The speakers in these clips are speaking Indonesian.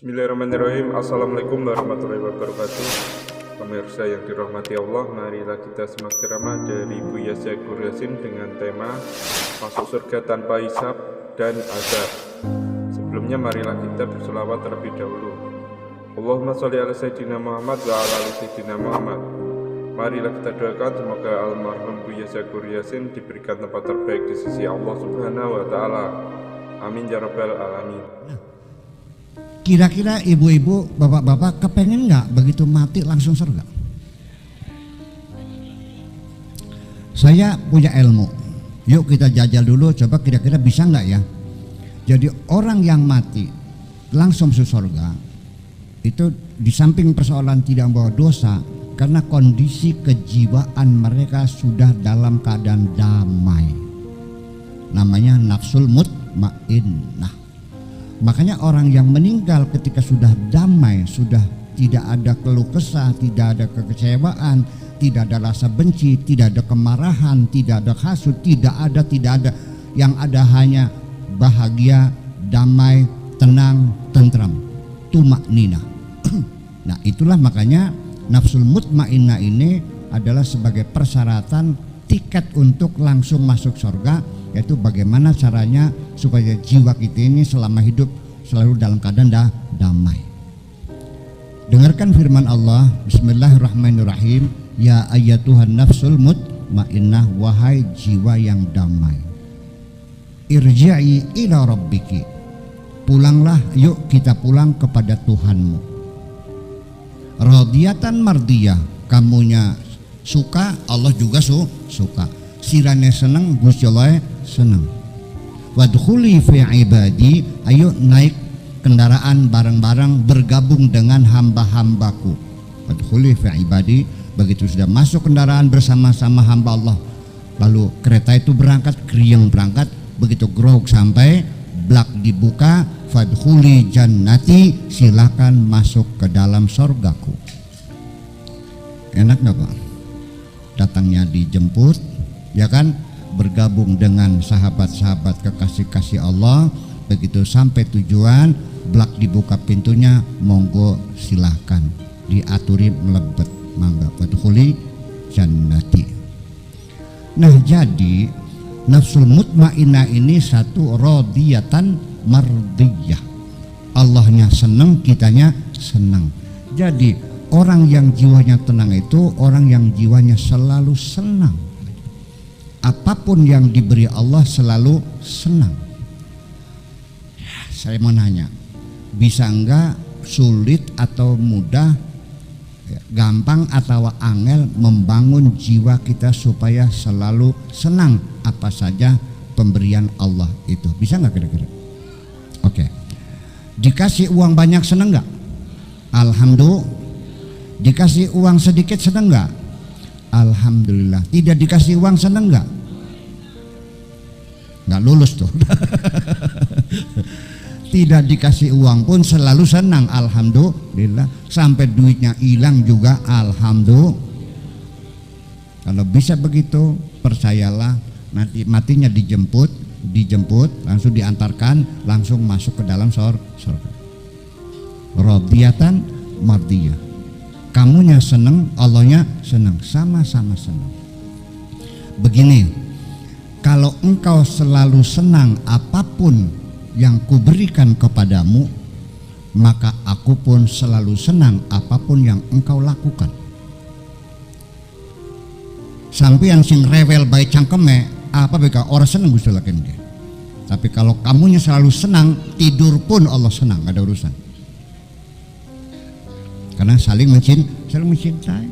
Bismillahirrahmanirrahim. Assalamualaikum warahmatullahi wabarakatuh. Pemirsa yang dirahmati Allah, marilah kita simak ceramah dari Buya Syakur Yasin dengan tema Masuk Surga Tanpa Hisab dan Azab. Sebelumnya marilah kita berselawat terlebih dahulu. Allahumma sholli ala Sayyidina Muhammad wa ala ali Sayyidina Muhammad. Marilah kita doakan semoga almarhum Buya Syakur Yasin diberikan tempat terbaik di sisi Allah Subhanahu wa taala. Amin ya rabbal alamin. Kira-kira ibu-ibu, bapak-bapak kepengen nggak begitu mati langsung surga? Saya punya ilmu. Yuk kita jajal dulu, coba kira-kira bisa nggak ya? Jadi orang yang mati langsung masuk surga itu di samping persoalan tidak membawa dosa, karena kondisi kejiwaan mereka sudah dalam keadaan damai. Namanya nafsul mutmainnah. Makanya orang yang meninggal ketika sudah damai, sudah tidak ada keluh kesah, tidak ada kekecewaan, tidak ada rasa benci, tidak ada kemarahan, tidak ada hasud, tidak ada. Yang ada hanya bahagia, damai, tenang, tentram, tumakninah. Nah, itulah makanya nafsul mutmainnah ini adalah sebagai persyaratan tiket untuk langsung masuk surga, yaitu bagaimana caranya supaya jiwa kita ini selama hidup selalu dalam keadaan damai. Dengarkan firman Allah, Bismillahirrahmanirrahim. Ya ayyatuhan nafsul mutmainnah, wahai jiwa yang damai, irji'i ila rabbiki, pulanglah, yuk kita pulang kepada Tuhanmu. Radiyatan mardiyah, kamunya suka, Allah juga suka. Sirane seneng, Gusti Allah seneng. Wadkhuli fi ibadi, ayo naik kendaraan bareng-bareng bergabung dengan hamba-hambaku. Wadkhuli fi ibadi, begitu sudah masuk kendaraan bersama-sama hamba Allah, lalu kereta itu berangkat, krieng berangkat, begitu grog sampai blak dibuka, fadkhuli jannati, silakan masuk ke dalam surgaku. Enak gak Pak? Datangnya dijemput, ya kan, bergabung dengan sahabat-sahabat kekasih-kasih Allah. Begitu sampai tujuan, blak dibuka pintunya, monggo silahkan, diaturi melebet, mangga wadkhuli jannati. Nah, jadi nafsul mutmainnah ini satu radiyatan mardiyah, Allahnya senang, kitanya senang. Jadi orang yang jiwanya tenang itu orang yang jiwanya selalu senang. Apapun yang diberi Allah selalu senang. Saya mau nanya, bisa enggak, sulit atau mudah, gampang atau angel membangun jiwa kita supaya selalu senang apa saja pemberian Allah itu? Bisa enggak kira-kira? Oke. Dikasih uang banyak senang enggak? Alhamdulillah. Dikasih uang sedikit senang enggak? Alhamdulillah. Tidak dikasih uang senang enggak? Enggak lulus tuh. Tidak dikasih uang pun selalu senang, alhamdulillah. Sampai duitnya hilang juga alhamdulillah. Kalau bisa begitu, percayalah, nanti matinya dijemput, langsung diantarkan, langsung masuk ke dalam surga. Radiyatan mardiyah. Kamunya senang, Allahnya senang, sama-sama senang. Begini, kalau engkau selalu senang apapun yang kuberikan kepadamu, maka aku pun selalu senang apapun yang engkau lakukan. Sampai yang sing rewel baik cangkeme, apa beka orang senang Gusti Allah kan dia. Tapi kalau kamunya selalu senang, tidur pun Allah senang, gak ada urusan. Karena saling mencintai.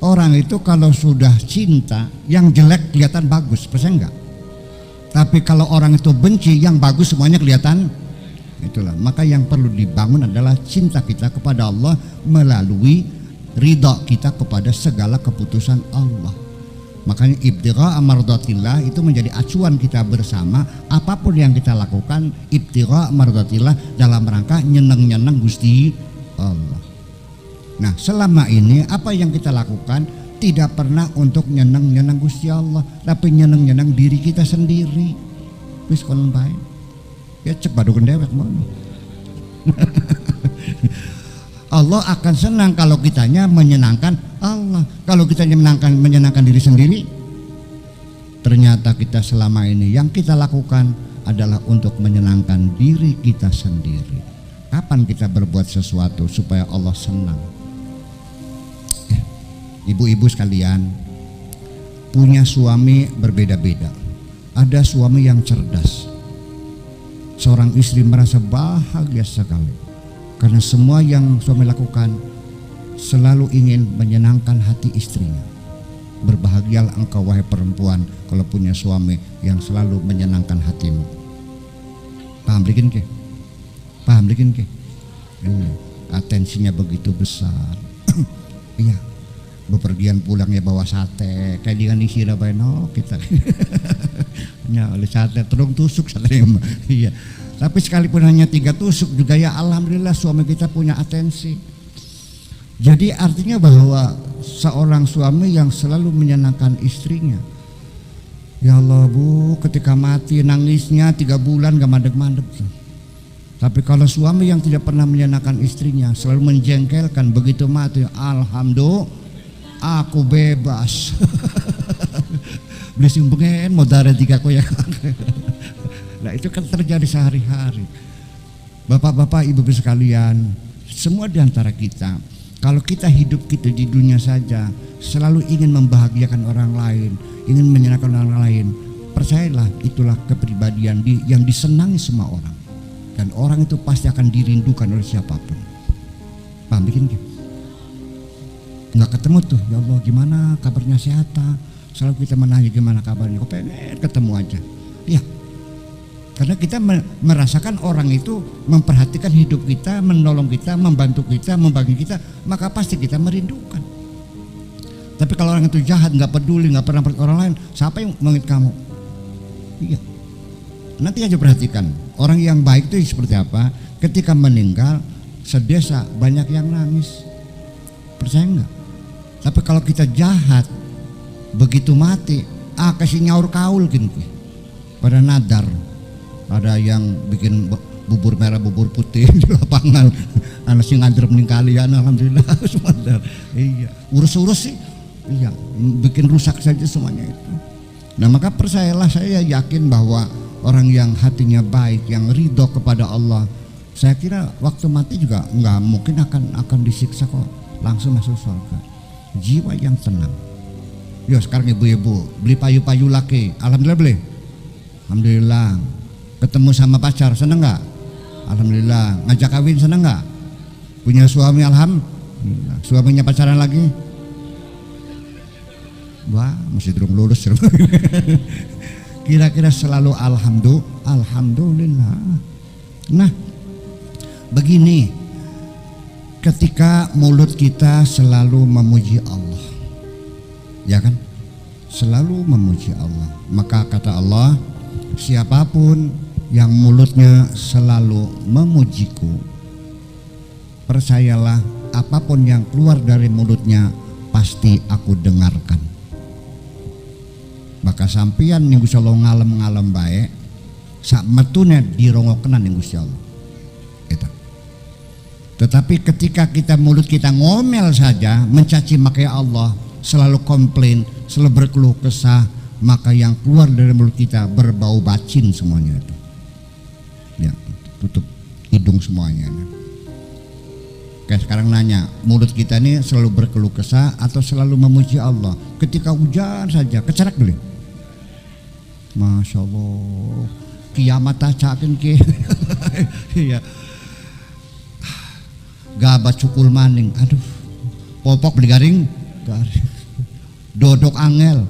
Orang itu kalau sudah cinta, yang jelek kelihatan bagus, percaya enggak? Tapi kalau orang itu benci, yang bagus semuanya kelihatan. Itulah, maka yang perlu dibangun adalah cinta kita kepada Allah melalui ridha kita kepada segala keputusan Allah. Makanya ibtigha mardatillah itu menjadi acuan kita bersama. Apapun yang kita lakukan, ibtigha mardatillah, dalam rangka nyeneng-nyeneng Gusti Allah. Nah, selama ini apa yang kita lakukan tidak pernah untuk nyeneng-nyeneng Gusti Allah, tapi nyeneng-nyeneng diri kita sendiri. Wis kon bae. Ya cek badukan dewek mono. Allah akan senang kalau kitanya menyenangkan Allah. Kalau kitanya menyenangkan diri sendiri, ternyata kita selama ini yang kita lakukan adalah untuk menyenangkan diri kita sendiri. Kapan kita berbuat sesuatu supaya Allah senang? Ibu-ibu sekalian, punya suami berbeda-beda. Ada suami yang cerdas. Seorang istri merasa bahagia sekali karena semua yang suami lakukan selalu ingin menyenangkan hati istrinya. Berbahagialah engkau wahai perempuan kalau punya suami yang selalu menyenangkan hatimu. Paham bikin ke? Paham bikin ke? Atensinya begitu besar. Iya. Bepergian pulangnya bawa sate kayak dengan isi no kita ya oleh sate terung tusuk sate. Iya, tapi sekalipun hanya 3 tusuk juga ya alhamdulillah suami kita punya atensi. Jadi artinya bahwa seorang suami yang selalu menyenangkan istrinya. Ya Allah Bu, ketika mati nangisnya 3 bulan gak mandek-mandek. Tapi kalau suami yang tidak pernah menyenangkan istrinya, selalu menjengkelkan, begitu mati alhamdulillah aku bebas. Beli simpengen modal 3 koyak. Nah itu kan terjadi sehari-hari. Bapak-bapak, ibu-ibu sekalian, semua di antara kita, kalau kita hidup kita di dunia saja selalu ingin membahagiakan orang lain, ingin menyenangkan orang lain, percayalah itulah kepribadian yang disenangi semua orang. Dan orang itu pasti akan dirindukan oleh siapapun. Paham bikin gitu? Nggak ketemu tuh, ya Allah gimana kabarnya, sehat? Selalu kita menanya gimana kabarnya, kok pengen ketemu aja. Ya, karena kita merasakan orang itu memperhatikan hidup kita, menolong kita, membantu kita, membagi kita, maka pasti kita merindukan. Tapi kalau orang itu jahat, nggak peduli, nggak pernah perhatikan orang lain, siapa yang mengingat kamu? Iya. Nanti aja perhatikan orang yang baik itu seperti apa. Ketika meninggal sedesa banyak yang nangis, percaya nggak? Tapi kalau kita jahat, begitu mati, kasih nyaur kaul gini. Pada nadar, ada yang bikin bubur merah, bubur putih di lapangan. Anak sing ngadrep ning kalian, alhamdulillah semuanya. Iya, urus-urus sih. Iya, bikin rusak saja semuanya itu. Nah maka percayalah, saya yakin bahwa orang yang hatinya baik, yang ridho kepada Allah, saya kira waktu mati juga nggak mungkin akan disiksa kok, langsung masuk surga. Jiwa yang tenang. Yo sekarang ibu-ibu beli payu-payu laki, alhamdulillah beli. Alhamdulillah. Ketemu sama pacar seneng nggak? Alhamdulillah. Ngajak kawin seneng nggak? Punya suami alhamdulillah. Suaminya pacaran lagi? Wah masih belum lulus. Kira-kira selalu alhamdulillah. Nah begini, ketika mulut kita selalu memuji Allah, ya kan? Selalu memuji Allah. Maka kata Allah, siapapun yang mulutnya selalu memujiku, percayalah apapun yang keluar dari mulutnya pasti aku dengarkan. Maka sampian ning Gusti Allah ngalem-ngalem bae, sak metune dirongokenan ning Gusti Allah. Itu. Tetapi ketika kita mulut kita ngomel saja, mencaci maki Allah, selalu komplain, selalu berkeluh kesah, maka yang keluar dari mulut kita berbau bacin semuanya itu. Ya, tutup hidung semuanya. Oke, sekarang nanya, mulut kita ini selalu berkeluh kesah atau selalu memuji Allah? Ketika hujan saja, kecerak dulu. Masya Allah, kiamat tacakin ke. Iya. Gabat cukul maning, aduh, popok beli garing, dodok angel,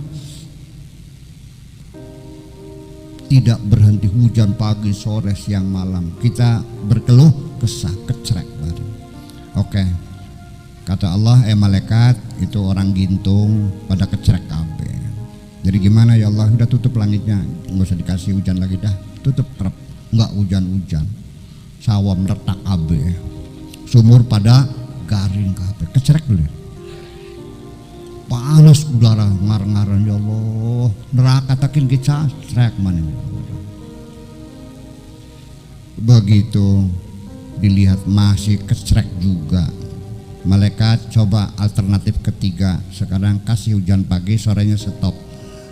tidak berhenti hujan pagi, sore, siang, malam. Kita berkeluh kesah, kecerek bareng. Oke, kata Allah, malaikat itu orang gintung pada kecerek kabeh. Jadi gimana ya Allah, udah tutup langitnya, nggak usah dikasih hujan lagi dah, tutup terap, nggak hujan-hujan, sawah meretak kabeh. Sumur pada garing kabeh, kecerek dulu. Panas udara ngar-ngaran, ya Allah, neraka takin kecacrek mana. Begitu dilihat masih kecrek juga. Malaikat coba alternatif ketiga, sekarang kasih hujan pagi, sorenya stop.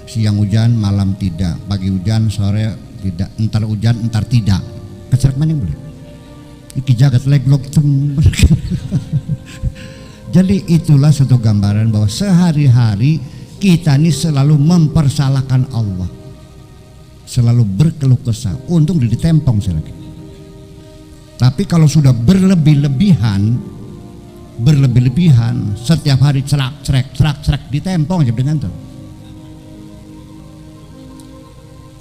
Siang hujan, malam tidak. Pagi hujan, sore tidak. Entar hujan, entar tidak. Kecrek mana boleh? Iki jagat leglok tember. Jadi itulah satu gambaran bahwa sehari-hari kita ini selalu mempersalahkan Allah, selalu berkeluh kesah. Untung ditempong lagi. Tapi kalau sudah berlebih-lebihan, setiap hari cerak ditempong aja dengan tuh.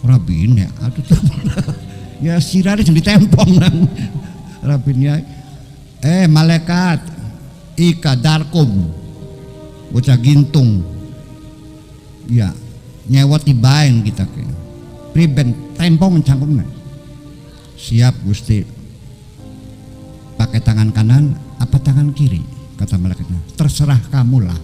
Rabin ya, aduh ya sirari ditempong nang Rabin ya. Malaikat ika darkum bocah gintung ya nyewot dibain kita ke priben tempong cangkumna. Siap Gusti. Pakai tangan kanan apa tangan kiri? Kata malaikatnya, terserah kamulah.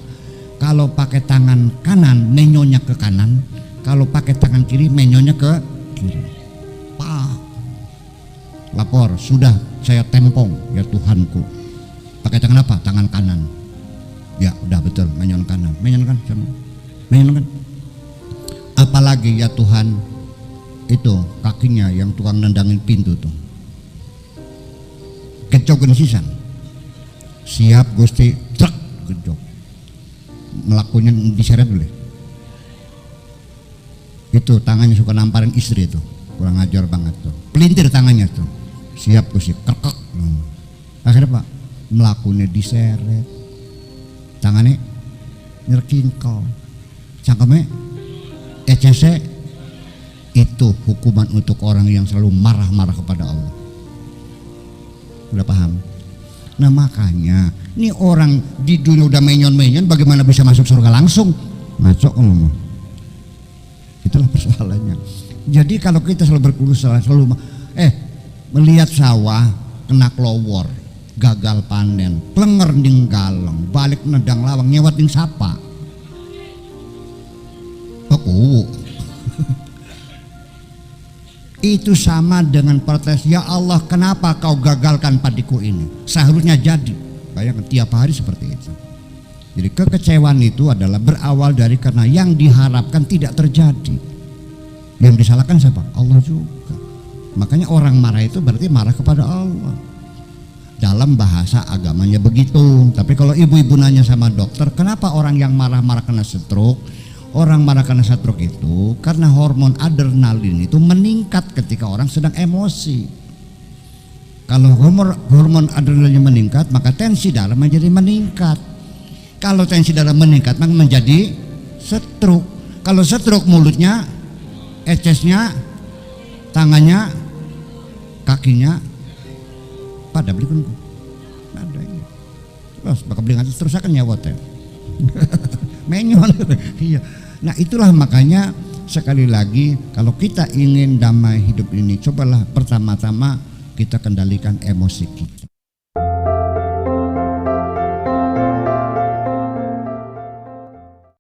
Kalau pakai tangan kanan menyonya ke kanan, kalau pakai tangan kiri menyonya ke kiri. Pak, lapor, sudah saya tempong ya Tuhanku. Pakai tangan apa? Tangan kanan. Ya udah betul, menyon kanan. Menyon kan? Apalagi ya Tuhan, itu kakinya yang tukang nendangin pintu tuh. Kecokin sisan. Siap Gusti, truk gedok. Melakunya diseret boleh. Itu tangannya suka namparin istri tuh, kurang ajar banget tuh. Pelintir tangannya tuh. Siap Gusti, kerkek. Akhirnya Pak, melakunya diseret. Tangannya nyerkingkol. Cangkemnya ECC. Itu hukuman untuk orang yang selalu marah-marah kepada Allah. Udah paham? Nah makanya ini orang di dunia udah menyon-menyon, bagaimana bisa masuk surga langsung? Ngaco ngomong. Itulah persoalannya. Jadi kalau kita selalu berkeluh selalu melihat sawah kena kelowor, gagal panen, plenger ding galong, balik nedang lawang, nyewat ding sapa. Itu sama dengan protes, ya Allah kenapa kau gagalkan padiku ini? Seharusnya jadi. Bayangkan tiap hari seperti itu. Jadi kekecewaan itu adalah berawal dari karena yang diharapkan tidak terjadi. Yang disalahkan siapa? Allah juga. Makanya orang marah itu berarti marah kepada Allah. Dalam bahasa agamanya begitu. Tapi kalau ibu-ibu nanya sama dokter, kenapa orang yang marah-marah kena stroke? Orang marah karena stroke itu karena hormon adrenalin itu meningkat ketika orang sedang emosi. Kalau hormon adrenalinnya meningkat, maka tensi darah menjadi meningkat. Kalau tensi darah meningkat, maka menjadi stroke. Kalau stroke, mulutnya, ecesnya, tangannya, kakinya pada beli pun ada ini. Terus bakal beli terus akan nyawat ya. Menyon. Iya. Nah itulah makanya sekali lagi kalau kita ingin damai hidup ini, cobalah pertama-tama kita kendalikan emosi kita.